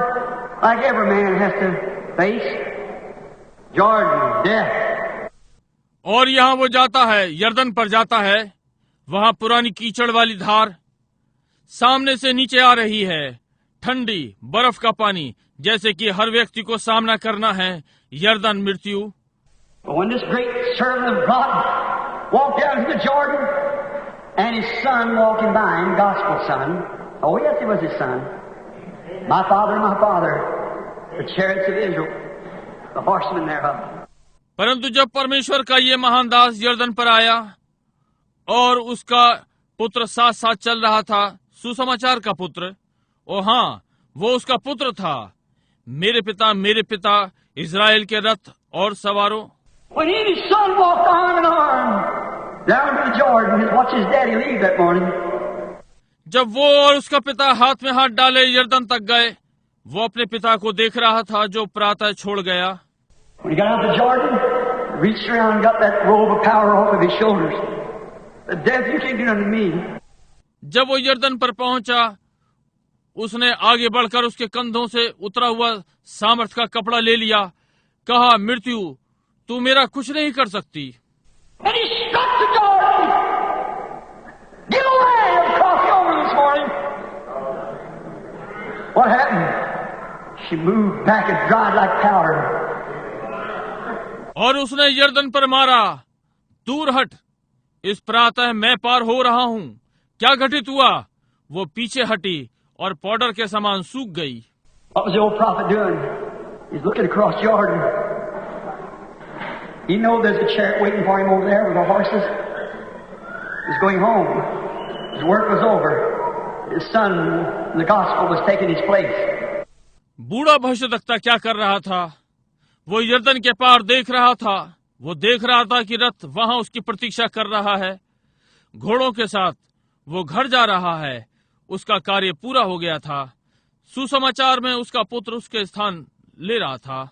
like every man has to face. Jordan, death. और यहाँ वो जाता है, यरदन पर जाता है, वहां पुरानी कीचड़ वाली धार सामने से नीचे आ रही है, ठंडी बर्फ का पानी, जैसे कि हर व्यक्ति को सामना करना है, यरदन, मृत्यु। But when this great servant of God walked down to the Jordan, and his son walking by him, gospel son, oh yes, it was his son, my father, the chariots of Israel, the horsemen thereof. परंतु जब परमेश्वर का ये महान दास यरदन पर आया और उसका पुत्र साथ साथ चल रहा था, सुसमाचार का पुत्र, ओ हाँ, वो उसका पुत्र था, मेरे पिता इज़राइल के रथ और सवारों। When he and his son walked arm in arm down to the Jordan, and watched his daddy leave that morning. जब वो और उसका पिता हाथ में हाथ डाले यरदन तक गए, वो अपने पिता को देख रहा था जो प्रातः छोड़ गया। When he got out the Jordan, reached around and got that robe of power off of his shoulders. The death you can't do nothing to me. जब वो यरदन पर पहुंचा, उसने आगे बढ़कर उसके कंधों से उतरा हुआ सामर्थ का कपड़ा ले लिया, कहा, मृत्यु, तू मेरा कुछ नहीं कर सकती। And he struck the Jordan. Get away! I'm crossing over this morning. What happened? She moved back and dried like powder. और उसने यरदन पर मारा, दूर हट, इस प्रातः मैं पार हो रहा हूँ। क्या घटित हुआ? वो पीछे हटी और पाउडर के समान सूख गई। What was the old prophet doing? He's looking across Jordan. He knows there's a chariot waiting for him over there with the horses. He's going home. His work was over. his son, the gospel was taking his place. बूढ़ा भविष्यद्वक्ता क्या कर रहा था? वो यर्दन के पार देख रहा था। वो देख रहा था कि रथ वहां उसकी प्रतीक्षा कर रहा है, घोड़ों के साथ। वो घर जा रहा है। उसका कार्य पूरा हो गया था। सुसमाचार में उसका पुत्र उसके स्थान ले रहा था।